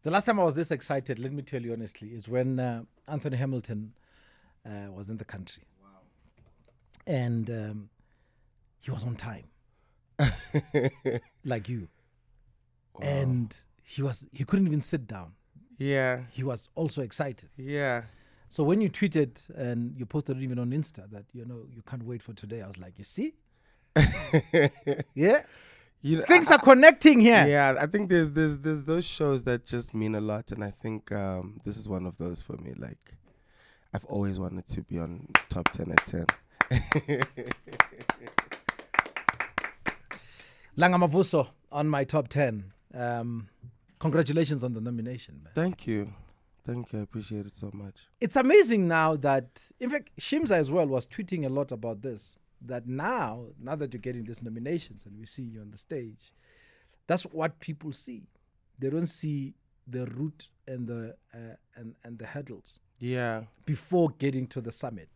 The last time I was this excited, let me tell you honestly, is when Anthony Hamilton was in the country. Wow. And he was on time. Like you. Wow. And he couldn't even sit down. Yeah. He was also excited. Yeah. So when you tweeted and you posted it even on Insta that, you can't wait for today, I was like, you see? Yeah. Things are connecting here. Yeah, I think there's those shows that just mean a lot, and I think this is one of those for me. Like, I've always wanted to be on top 10 at 10. Langa Mavuso on my top 10. Congratulations on the nomination, man. Thank you. I appreciate it so much. It's amazing now that, in fact, Shimza as well was tweeting a lot about this. That now that you're getting these nominations and we see you on the stage, that's what people see. They don't see the route and the hurdles. Yeah. Before getting to the summit.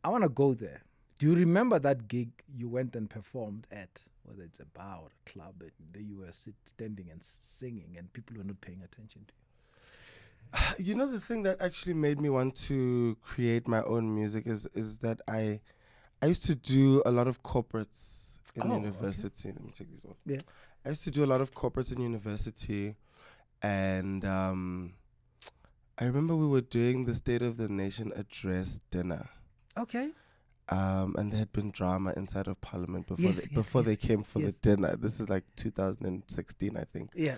I want to go there. Do you remember that gig you went and performed at, whether it's a bar or a club, and you were standing and singing and people were not paying attention to you? You know, the thing that actually made me want to create my own music is that I used to do a lot of corporates in university. Okay. Let me take this off. Yeah. I used to do a lot of corporates in university, and I remember we were doing the State of the Nation address dinner. Okay. And there had been drama inside of Parliament before they came for the dinner. This is like 2016, I think. Yeah.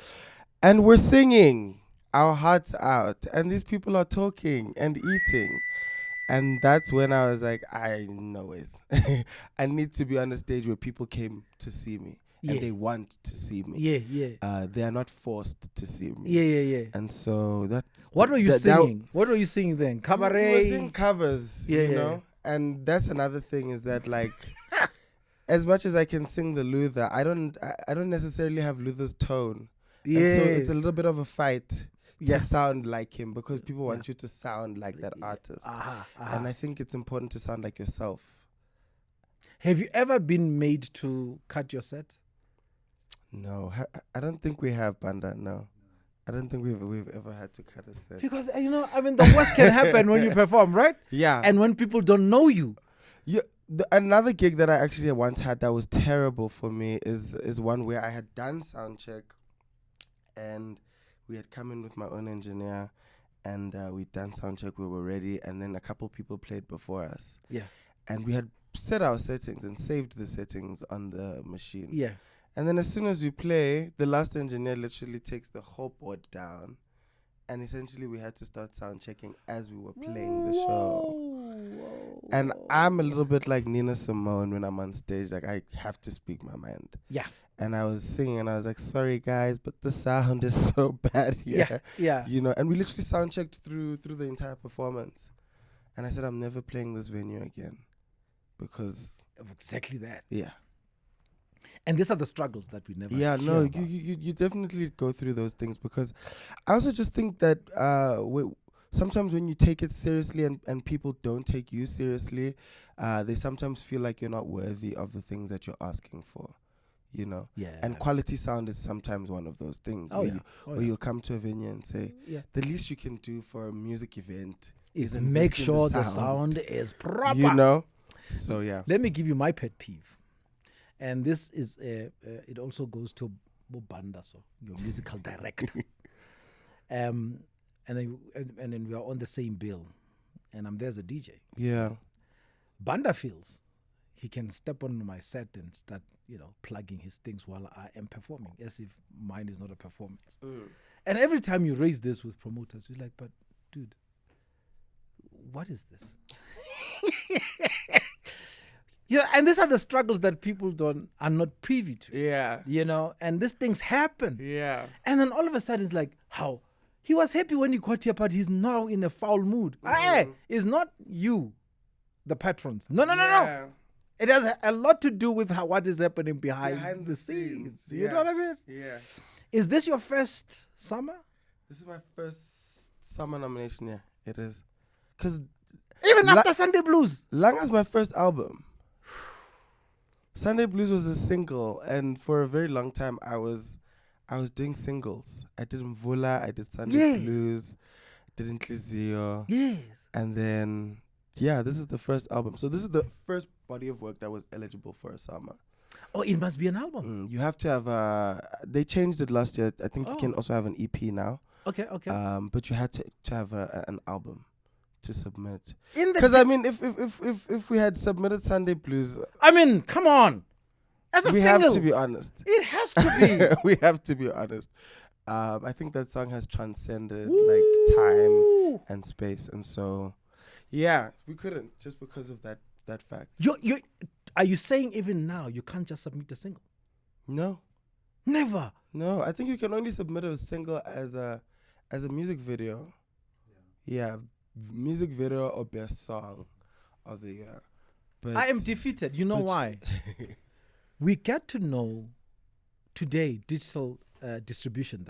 And we're singing our hearts out, and these people are talking and eating, and that's when I was like, I know it. I need to be on a stage where people came to see me, and they want to see me. They are not forced to see me. Yeah. And so that's what were you singing? What were you singing then? Cabaret. We were singing covers, you know. And that's another thing is that, like, as much as I can sing the Luther, I don't necessarily have Luther's tone. Yeah. And so it's a little bit of a fight to sound like him, because people want you to sound like that artist. And I think it's important to sound like yourself. Have you ever been made to cut your set? No, I don't think we have, Banda, no. I don't think we've ever had to cut a set. Because, the worst can happen when you perform, right? Yeah. And when people don't know you. Yeah. Another gig that I actually once had that was terrible for me is one where I had done sound check, and we had come in with my own engineer, and we'd done sound check, we were ready, and then a couple people played before us. Yeah. And we had set our settings and saved the settings on the machine. Yeah. And then as soon as we play, the last engineer literally takes the whole board down, and essentially we had to start sound checking as we were playing the show. And I'm a little bit like Nina Simone when I'm on stage. Like, I have to speak my mind. Yeah. And I was singing, and I was like, sorry, guys, but the sound is so bad here. Yeah. You know, and we literally sound checked through the entire performance. And I said, I'm never playing this venue again. Because of exactly that. Yeah. And these are the struggles that we never hear about. You definitely go through those things, because I also just think that sometimes when you take it seriously and people don't take you seriously, they sometimes feel like you're not worthy of the things that you're asking for, you know? Yeah. And quality sound is sometimes one of those things where you'll come to a venue and say, the least you can do for a music event is make sure the sound is proper. You know? So, yeah. Let me give you my pet peeve. And this is, it also goes to Banda, so your musical director. And then we are on the same bill, and I'm there as a DJ. Yeah. Banda feels he can step on my set and start, plugging his things while I am performing, as if mine is not a performance. And every time you raise this with promoters, you're like, but dude, what is this? Yeah, and these are the struggles that people are not privy to. Yeah. And these things happen. Yeah. And then all of a sudden it's like, how? He was happy when he got here, but he's now in a foul mood. Hey, it's not you, the patrons. No. It has a lot to do with what is happening behind the scenes. You know what I mean? Yeah. Is this your first summer? This is my first summer nomination, yeah. It is. Because even after Sunday Blues. Langa's my first album. Sunday Blues was a single, and for a very long time I was I was doing singles. I did Mvula, I did Sunday Yes. Blues, did Inklizio, Yes. and then this is the first album. So this is the first body of work that was eligible for a summer. Oh, it must be an album. You have to have they changed it last year. I think you can also have an EP now. Okay. But you had to have an album to submit. Because I mean, if we had submitted Sunday Blues, I mean, come on. As a we single, have to be honest. It has to be. We have to be honest. I think that song has transcended like time and space, and so we couldn't just because of that fact. Are you saying even now you can't just submit a single? No, never. No, I think you can only submit a single as a music video. Yeah, music video or best song of the year. But I am defeated. You know why? We get to know today digital distribution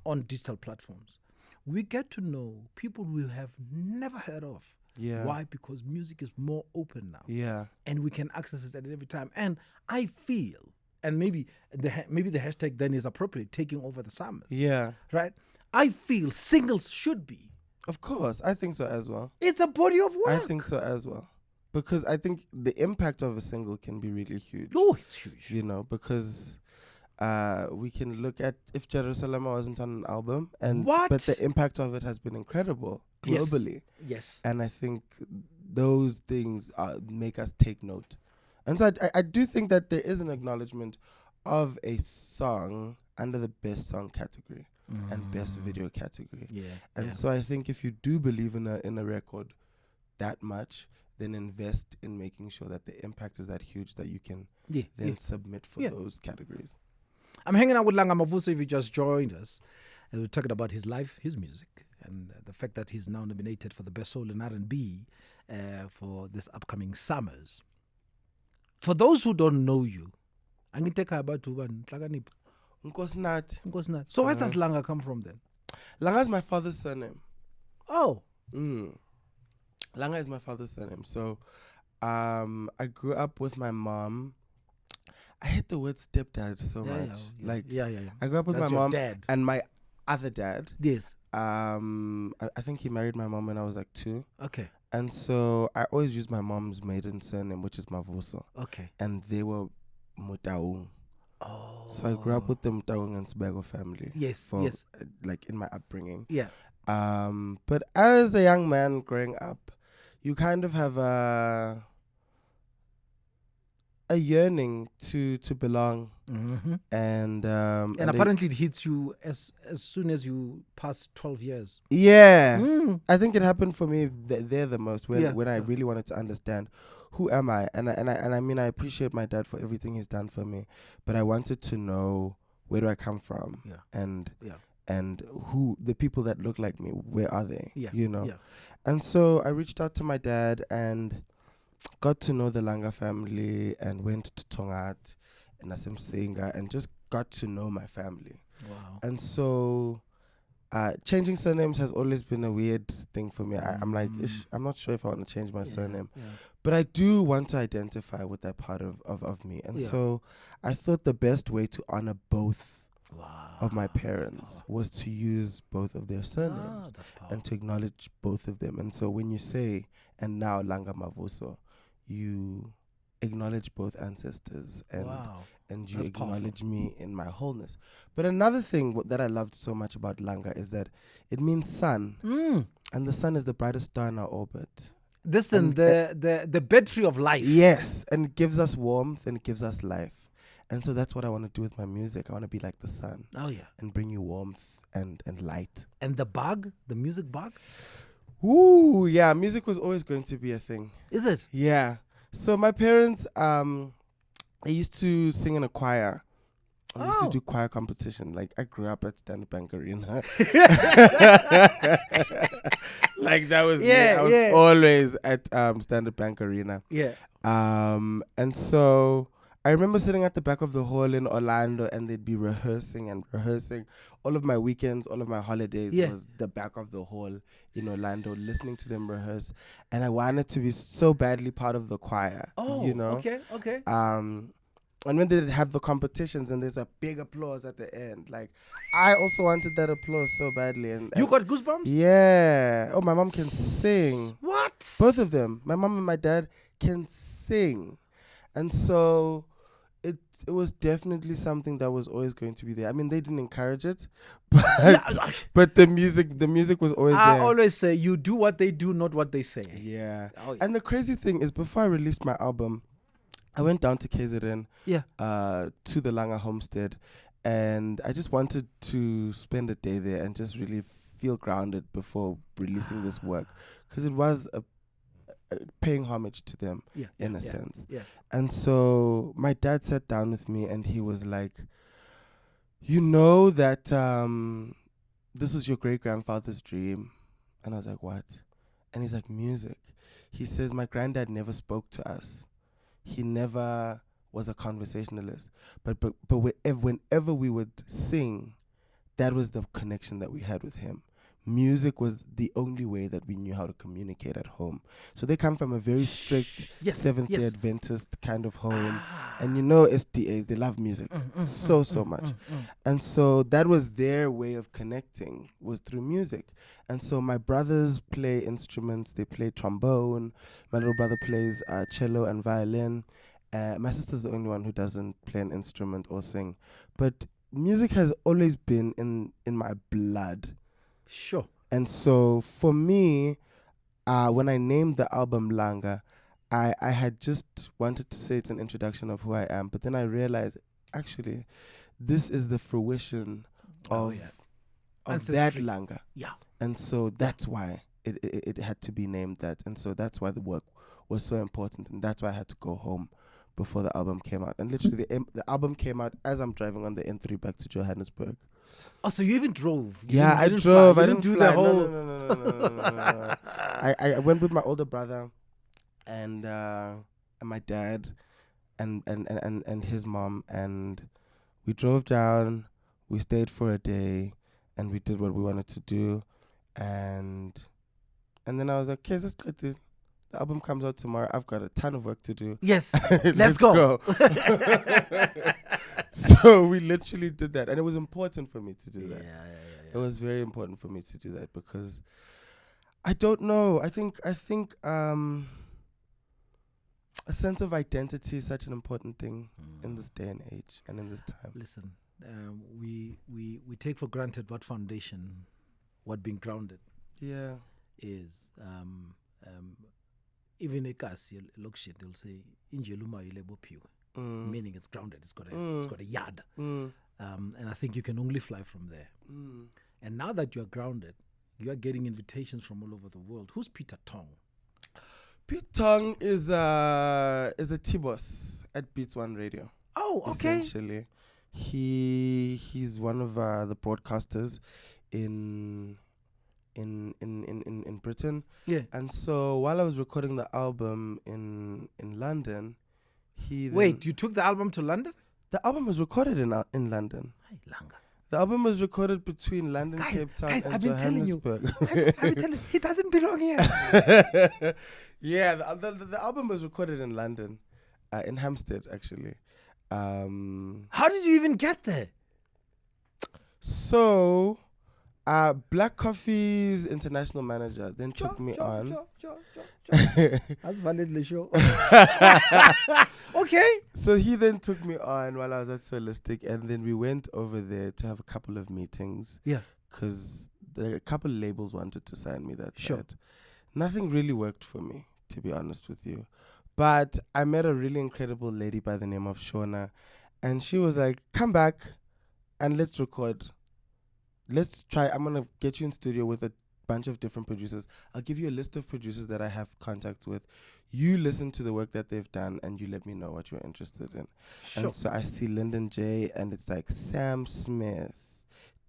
on digital platforms. We get to know people we have never heard of. Yeah. Why? Because music is more open now. Yeah. And we can access it at every time. And I feel, and maybe the hashtag then is appropriate, taking over the summers. Yeah. Right? I feel singles should be. Of course. I think so as well. It's a body of work. I think so as well. Because I think the impact of a single can be really huge. Oh, it's huge. You know, because we can look at if Jerusalem wasn't on an album, but the impact of it has been incredible globally. Yes. And I think those things make us take note. And so I do think that there is an acknowledgement of a song under the best song category and best video category. Yeah. And so I think if you do believe in a record that much, then invest in making sure that the impact is that huge that you can submit for those categories. I'm hanging out with Langa Mavuso. If you just joined us, and we're talking about his life, his music, and the fact that he's now nominated for the Best Soul in R&B for this upcoming summers. For those who don't know you, I'm going to take about Nhlakanipho. Nkosinathi. So where does Langa come from then? Langa is my father's surname. Oh. Langa is my father's surname. So I grew up with my mom. I hate the word stepdad so much. I grew up with my mom and my other dad. Yes. I think he married my mom when I was like 2. Okay. And so I always used my mom's maiden surname, which is Mavuso. Okay. And they were Mutaung. Oh. So I grew up with the Mutaung and Sbego family. Yes. Like in my upbringing. Yeah. But as a young man growing up, you kind of have a yearning to belong, and apparently it hits you as soon as you pass 12 years. Yeah, I think it happened for me there the most when I really wanted to understand who am I, and I mean I appreciate my dad for everything he's done for me, but I wanted to know where do I come from, and who the people that look like me, where are they? You know, and so I reached out to my dad and got to know the Langa family and went to Tongat and as a singer and just got to know my family. Wow. And so changing surnames has always been a weird thing for me. I'm like, I'm not sure if I want to change my surname. Yeah. But I do want to identify with that part of me. And so I thought the best way to honor both of my parents was to use both of their surnames and to acknowledge both of them. And so when you say, and now Langa Mavuso, you acknowledge both ancestors and you acknowledge me in my wholeness. But another thing that I loved so much about Langa is that it means sun. And the sun is the brightest star in our orbit. Listen, the battery of life. Yes, and it gives us warmth and it gives us life. And so that's what I want to do with my music. I want to be like the sun. Oh, yeah. And bring you warmth and light. And the bug, the music bug? Ooh, yeah, music was always going to be a thing. Is it? Yeah. So my parents, they used to sing in a choir. I used to do choir competition. Like, I grew up at Standard Bank Arena. Like, that was me. I was always at Standard Bank Arena. Yeah. And so I remember sitting at the back of the hall in Orlando and they'd be rehearsing. All of my weekends, all of my holidays was the back of the hall in Orlando, listening to them rehearse. And I wanted to be so badly part of the choir. Oh, you know? Okay. And And when they have the competitions and there's a big applause at the end, like I also wanted that applause so badly. And You got goosebumps? Yeah. Oh, my mom can sing. What? Both of them. My mom and my dad can sing. And so it was definitely something that was always going to be there. I mean, they didn't encourage it, but the music was always there. I always say, you do what they do, not what they say. Yeah. Oh, yeah. And the crazy thing is, before I released my album, I went down to KZN, to the Langa homestead, and I just wanted to spend a day there and just really feel grounded before releasing this work, because it was a paying homage to them in a sense. Yeah. And so my dad sat down with me and he was like, you know that this was your great-grandfather's dream. And I was like, what? And he's like, music. He says, my granddad never spoke to us. He never was a conversationalist. But whenever we would sing, that was the connection that we had with him. Music was the only way that we knew how to communicate at home. So they come from a very strict Seventh-day Adventist kind of home. And you know SDAs, they love music so much. And so that was their way of connecting, was through music. And so my brothers play instruments. They play trombone. My little brother plays cello and violin. My sister's the only one who doesn't play an instrument or sing. But music has always been in my blood. Sure. And so for me, when I named the album Langa, I had just wanted to say it's an introduction of who I am. But then I realized, actually, this is the fruition of that Langa. Yeah. And so that's why it had to be named that. And so that's why the work was so important. And that's why I had to go home before the album came out. And literally the album came out as I'm driving on the N3 back to Johannesburg. Oh, so you even drove? I drove. I didn't do fly. the whole... No. I went with my older brother and my dad and his mom, and we drove down. We stayed for a day and we did what we wanted to do. And then I was like, okay, let's get it. The album comes out tomorrow. I've got a ton of work to do. Yes. Let's go. So we literally did that. And it was important for me to do that. Yeah. It was very important for me to do that because I don't know. I think a sense of identity is such an important thing in this day and age and in this time. Listen, we take for granted what foundation, what being grounded is. Even a kasi lokshit, they'll say injeluma ilebopiwe, meaning it's grounded. It's got a yard, and I think you can only fly from there. And now that you are grounded, you are getting invitations from all over the world. Who's Peter Tong? Peter Tong is a Tbose at Beats One Radio. Oh, okay. Essentially, he's one of the broadcasters in Britain. Yeah. And so while I was recording the album in London, Wait, you took the album to London? The album was recorded in London. Hey, Langa. The album was recorded between London, Cape Town, and Johannesburg. I've been telling you, he doesn't belong here. Yeah, the album was recorded in London, in Hampstead, actually. How did you even get there? So... Black Coffee's international manager then took me on. That's validly show. Okay. So he then took me on while I was at Solistic, and then we went over there to have a couple of meetings. Yeah. Because a couple of labels wanted to sign me that side. Nothing really worked for me, to be honest with you. But I met a really incredible lady by the name of Shona, and she was like, come back and let's record. Let's try. I'm going to get you in studio with a bunch of different producers. I'll give you a list of producers that I have contact with. You listen to the work that they've done and you let me know what you're interested in. Sure. And so I see Lyndon J, and it's like Sam Smith,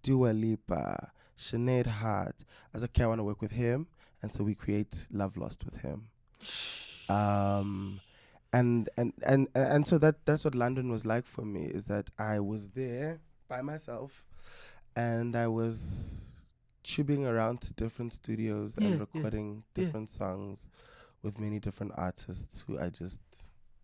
Dua Lipa, Sinead Hart. I was like, okay, I want to work with him. And so we create Love Lost with him. And so that's what London was like for me, is that I was there by myself. And I was tubing around to different studios and recording different songs with many different artists who I just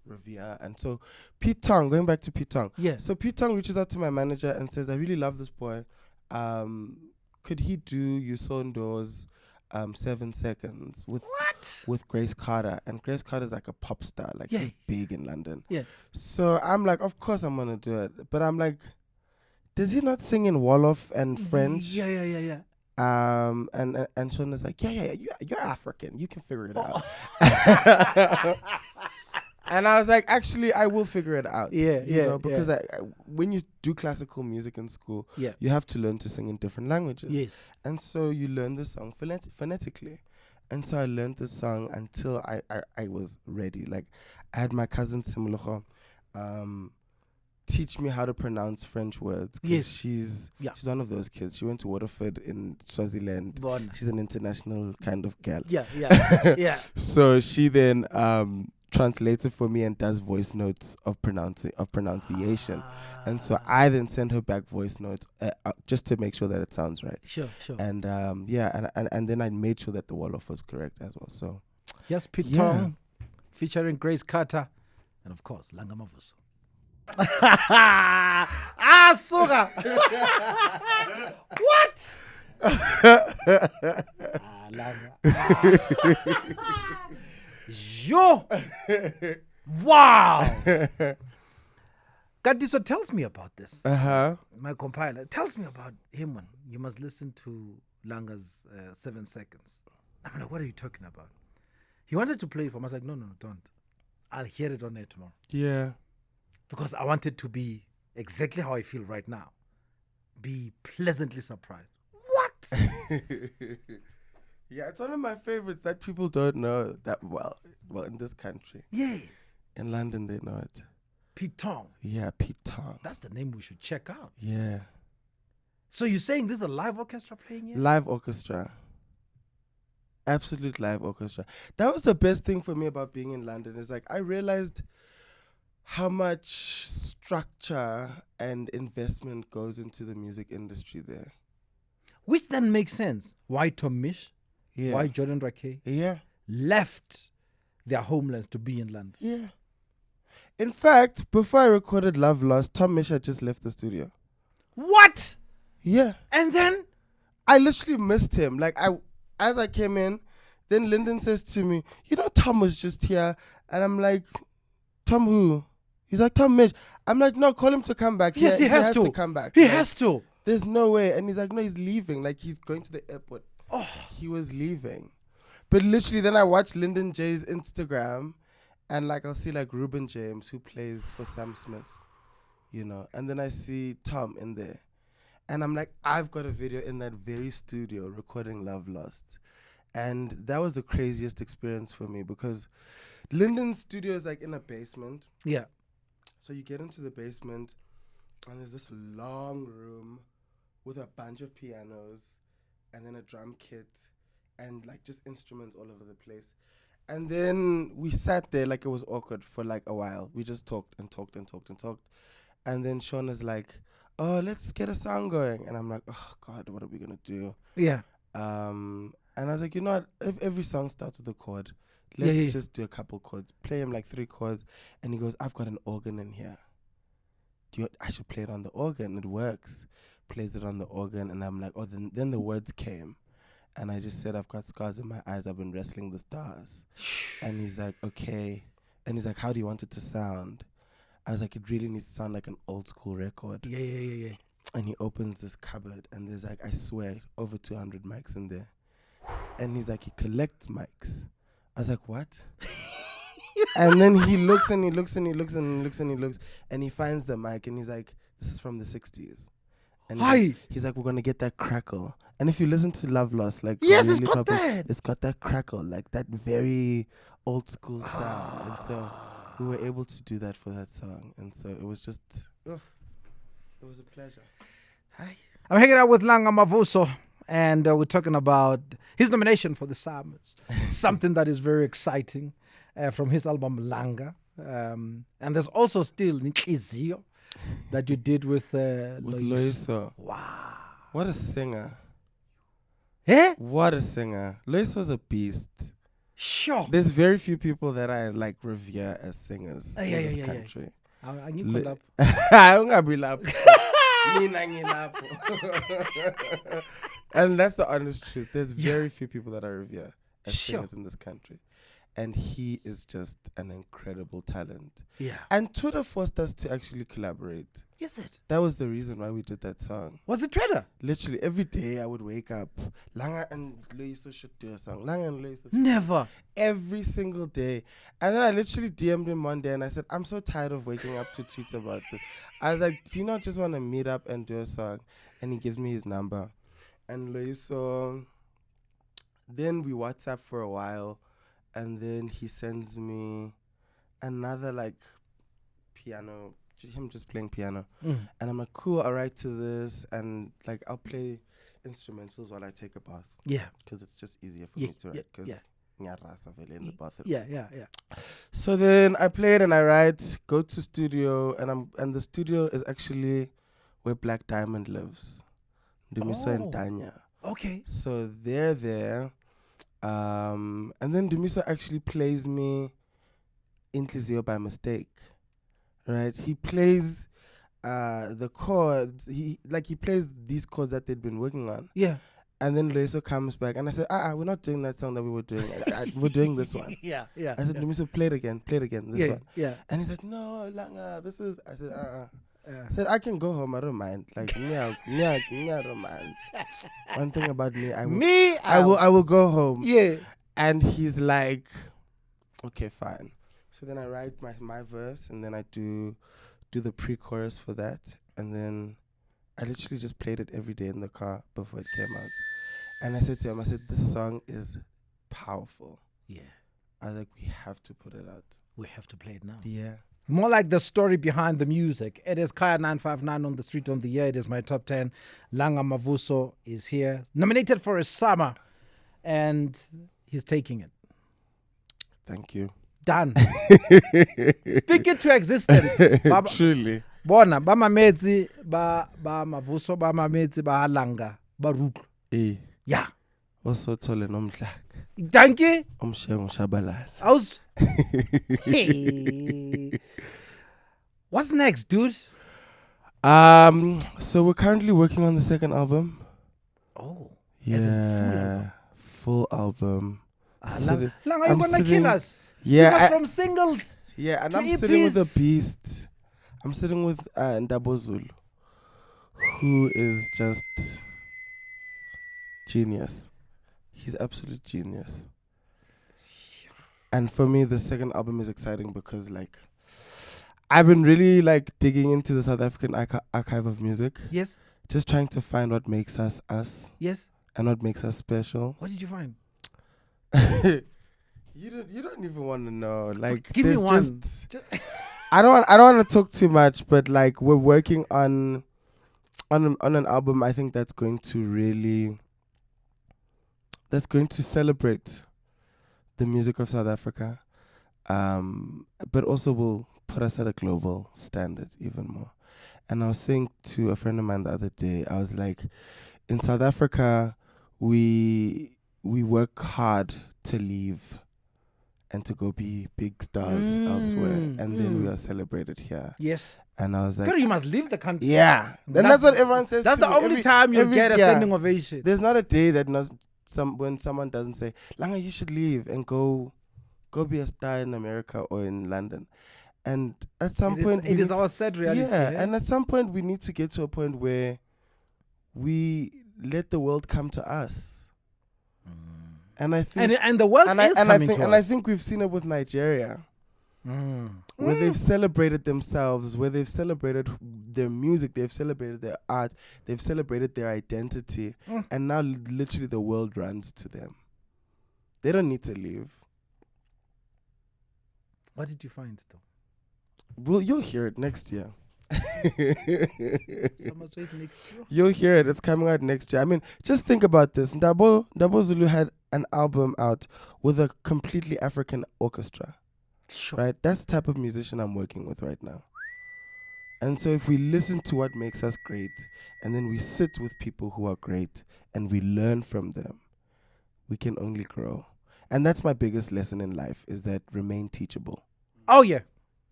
revere. And so Pete Tong, going back to Pete Tong. Yeah. So Pete Tong reaches out to my manager and says, I really love this boy. Could he do Yusondo's 7 Seconds with Grace Carter? And Grace Carter's like a pop star. Like she's big in London. Yeah. So I'm like, of course I'm going to do it. But I'm like, does he not sing in Wolof and French? Yeah. And Shauna's like, yeah, you're African. You can figure it out. And I was like, actually, I will figure it out. Because when you do classical music in school, you have to learn to sing in different languages. Yes. And so you learn the song phonetically. And so I learned the song until I was ready. Like, I had my cousin Simologo teach me how to pronounce French words. Yes. She's one of those kids. She went to Waterford in Swaziland. Bona. She's an international kind of girl. Yeah. So she then translates it for me and does voice notes of pronunciation. And so I then send her back voice notes just to make sure that it sounds right. Sure. And and then I made sure that the Wolof was correct as well. So yes, Pete Tong featuring Grace Carter and of course Langa Mavuso. Suga. What? Yo. Wow. Kadiso tells me about this. My compiler tells me about him. One. You must listen to Langa's 7 Seconds. I'm like, what are you talking about? He wanted to play it for me. I was like, no, don't. I'll hear it on air tomorrow. Yeah. Because I want it to be exactly how I feel right now. Be pleasantly surprised. What? Yeah, it's one of my favorites that people don't know that well. Well, in this country. Yes. In London, they know it. Pete Tong. Yeah, Pete Tong. That's the name we should check out. Yeah. So you're saying this is a live orchestra playing here? Live orchestra. Absolute live orchestra. That was the best thing for me about being in London. Is like I realized how much structure and investment goes into the music industry there. Which then makes sense. Why Tom Misch? Yeah. Why Jordan Rakey? Yeah. Left their homelands to be in London. Yeah. In fact, before I recorded Love Lost, Tom Misch had just left the studio. What? Yeah. And then? I literally missed him. Like, as I came in, then Lyndon says to me, you know, Tom was just here. And I'm like, Tom who? He's like, Tom Misch. I'm like, no, call him to come back. Yes, he has to come back. He has to. There's no way. And he's like, no, he's leaving. Like, he's going to the airport. Oh. He was leaving. But literally, then I watched Lyndon J's Instagram. And, like, I'll see, like, Ruben James, who plays for Sam Smith, you know. And then I see Tom in there. And I'm like, I've got a video in that very studio recording Love Lost. And that was the craziest experience for me because Lyndon's studio is, like, in a basement. Yeah. So you get into the basement, and there's this long room with a bunch of pianos and then a drum kit and, like, just instruments all over the place. And then we sat there like it was awkward for like a while. We just talked. And then Shauna's like, oh, let's get a song going. And I'm like, oh, God, what are we going to do? Yeah. And I was like, you know what? If every song starts with a chord, let's just do a couple chords. Play him like 3 chords. And he goes, I've got an organ in here. I should play it on the organ. It works. Plays it on the organ. And I'm like, oh, then the words came. And I just said, I've got scars in my eyes. I've been wrestling the stars. And he's like, okay. And he's like, how do you want it to sound? I was like, it really needs to sound like an old school record. Yeah. And he opens this cupboard and there's like, I swear, over 200 mics in there. And he's like, he collects mics. I was like, what? And then he looks and he looks and he looks and he looks and he looks and he finds the mic and he's like, this is from the 60s. And he's like, we're going to get that crackle. And if you listen to Love Lost, like, yes, it's got that. It's got that crackle, like that very old school sound. And so we were able to do that for that song. And so it was just, it was a pleasure. Hi. I'm hanging out with Langa Mavuso, and we're talking about his nomination for the Summers. Something that is very exciting from his album Langa. And there's also still Nkosinathi that you did with Loyiso. Wow. What a singer. Eh? What a singer. Loyiso's a beast. Sure. There's very few people that I like revere as singers in this Yeah. country. Angikho lapho. Ungabi lapho. Mina ngilapho. And that's the honest truth. There's very few people that I revere as singers in this country. And he is just an incredible talent. Yeah. And Twitter forced us to actually collaborate. Is it? That was the reason why we did that song. Was it Twitter? Literally every day I would wake up. Langa and Loiso should do a song. Langa and Loiso. Never. Every single day. And then I literally DM'd him one day and I said, I'm so tired of waking up to tweet about this. I was like, do you not just want to meet up and do a song? And he gives me his number. And Loiso, then we WhatsApp for a while. And then he sends me another like piano, him just playing piano. And I'm like, cool, I'll write to this. And like, I'll play instrumentals while I take a bath. Yeah. Because it's just easier for me to write. Because in the bathroom. Yeah. So then I play it and I write, go to studio. And the studio is actually where Black Diamond lives. Dumiso and Tanya. Okay. So they're there. And then Dumiso actually plays me Intlizio by mistake, right? He plays the chords. He plays these chords that they'd been working on. Yeah. And then Loiso comes back, and I said, we're not doing that song that we were doing. We're doing this one. Yeah. I said, Dumiso, play it again, this one. Yeah. And he's like, no, Langa, this is. I said, I said, I can go home. I don't mind. Like, me, I don't mind. One thing about me, I will go home. Yeah. And he's like, okay, fine. So then I write my verse, and then I do the pre-chorus for that. And then I literally just played it every day in the car before it came out. And I said to him, this song is powerful. Yeah. I was like, we have to put it out. We have to play it now. Yeah. More like the story behind the music. It is Kaya 959 on the street on the year. It is my top 10. Langa Mavuso is here, nominated for a summer, and he's taking it. Thank you. Done. Speak it to existence. Truly. Bona ba mametse ba Mavuso ba mametse ba Langa ba rutlo. Yeah. Also tole nomdlaka. Thank you. Umshengo shabalala. Hey. What's next, dude? So we're currently working on the second album. Oh. Yeah. Full album. Langa, you're gonna kill us. Yeah. From singles. Yeah, and to I'm EPs. sitting with a beast. I'm sitting with Tbose, who is just genius. He's absolute genius. And for me, the second album is exciting because, like, I've been really, like, digging into the South African archive of music. Yes. Just trying to find what makes us us. Yes. And what makes us special. What did you find? You don't even want to know. Like, give me one. I don't want to talk too much, but like we're working on an album. I think that's going to celebrate the music of South Africa, but also will put us at a global standard even more. And I was saying to a friend of mine the other day, I was like, in South Africa, we work hard to leave and to go be big stars elsewhere, and then we are celebrated here. Yes. And I was like, God, you must leave the country. Yeah. And that's what everyone says. That's to the me. only time you get a standing ovation. There's not a day that when someone doesn't say, Langa, you should leave and go be a star in America or in London. And at some point, it is our sad reality. Yeah, and at some point we need to get to a point where we let the world come to us. And I think, and the world is coming to us. And I think we've seen it with Nigeria, where they've celebrated themselves, where they've celebrated their music, they've celebrated their art, they've celebrated their identity, and now literally the world runs to them. They don't need to leave. What did you find, though? Well, you'll hear it next year. Next year. You'll hear it. It's coming out next year. I mean, just think about this. Dabo Zulu had an album out with a completely African orchestra. Sure. Right? That's the type of musician I'm working with right now. And so if we listen to what makes us great, and then we sit with people who are great, and we learn from them, we can only grow. And that's my biggest lesson in life, is that remain teachable. Oh, yeah.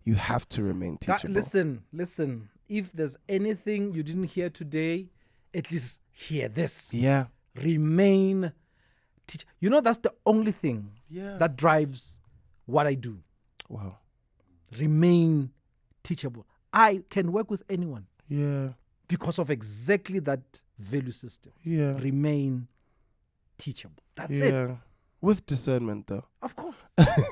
You have to remain teachable. Listen. If there's anything you didn't hear today, at least hear this. Yeah. Remain teach. You know, that's the only thing that drives what I do. Wow. Remain teachable. I can work with anyone. Yeah. Because of exactly that value system. Yeah. Remain teachable. That's it. With discernment, though. Of course.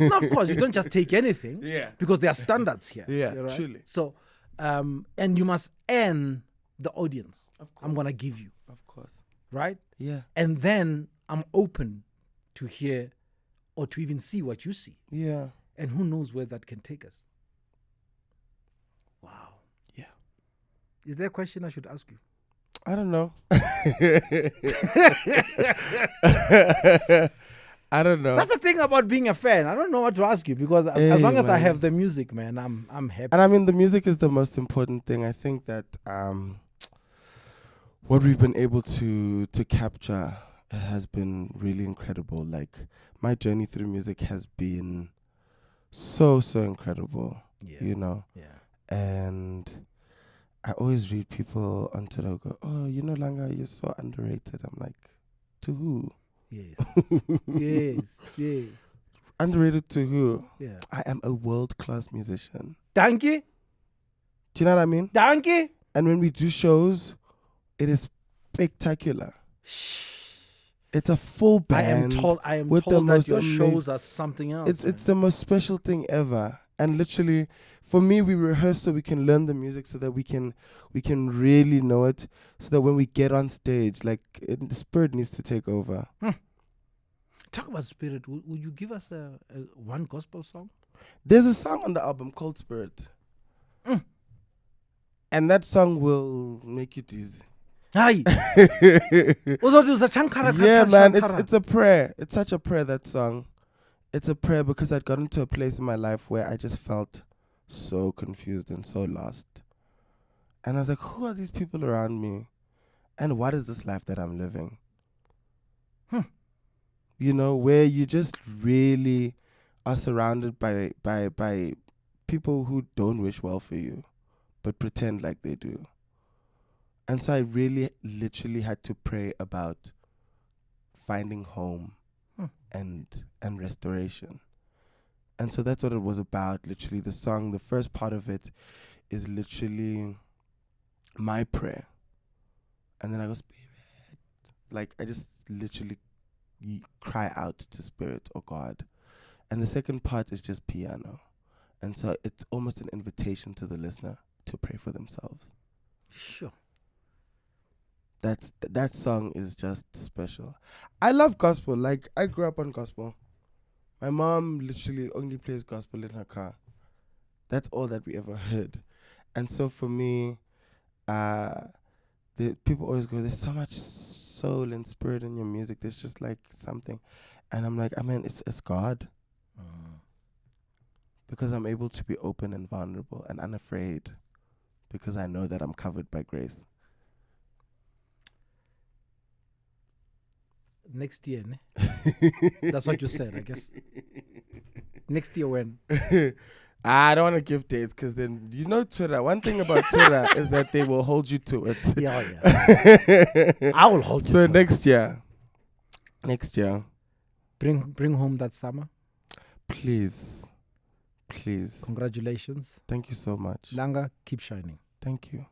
No, of course. You don't just take anything. Yeah. Because there are standards here. Yeah, right? truly. So, and you must earn the audience. Of course. I'm going to give you. Of course. Right? Yeah. And then I'm open to hear or to even see what you see. Yeah. And who knows where that can take us. Wow. Yeah. Is there a question I should ask you? I don't know. I don't know. That's the thing about being a fan. I don't know what to ask you because as long as I have the music, man, I'm happy. And I mean, the music is the most important thing. I think that what we've been able to capture has been really incredible. Like, my journey through music has been so incredible. Yeah. You know? Yeah. And I always read people on Twitter go, "Oh, you know, Langa, you're so underrated." I'm like, to who? Yes. yes. Underrated to who? Yeah. I am a world-class musician. Danke. Do you know what I mean? Danke. And when we do shows, it is spectacular. It's a full band. I am with told the that your most shows are something else. It's the most special thing ever. And literally, for me, we rehearse so we can learn the music, so that we can really know it, so that when we get on stage, like, the spirit needs to take over. Talk about spirit. Would you give us a one gospel song? There's a song on the album called Spirit. And that song will make you dizzy. Hi. Yeah, man, it's a prayer. It's such a prayer, that song. It's a prayer because I'd gotten to a place in my life where I just felt so confused and so lost. And I was like, who are these people around me? And what is this life that I'm living? You know, where you just really are surrounded by people who don't wish well for you, but pretend like they do. And so I really literally had to pray about finding home and restoration. And so that's what it was about. Literally, the song, the first part of it is literally my prayer. And then I go, Spirit. Like, I just literally cry out to Spirit or God. And the second part is just piano. And so it's almost an invitation to the listener to pray for themselves. Sure. That song is just special. I love gospel. Like, I grew up on gospel. My mom literally only plays gospel in her car. That's all that we ever heard. And so for me, the people always go, there's so much soul and spirit in your music. There's just like something. And I'm like, I mean, it's God. Because I'm able to be open and vulnerable and unafraid. Because I know that I'm covered by grace. Next year, ne? That's what you said, I guess. Next year when? I don't want to give dates because then, you know, Twitter. One thing about Twitter is that they will hold you to it. Yeah. I will hold you to it. So next year. Bring home that summer. Please. Congratulations. Thank you so much. Langa, keep shining. Thank you.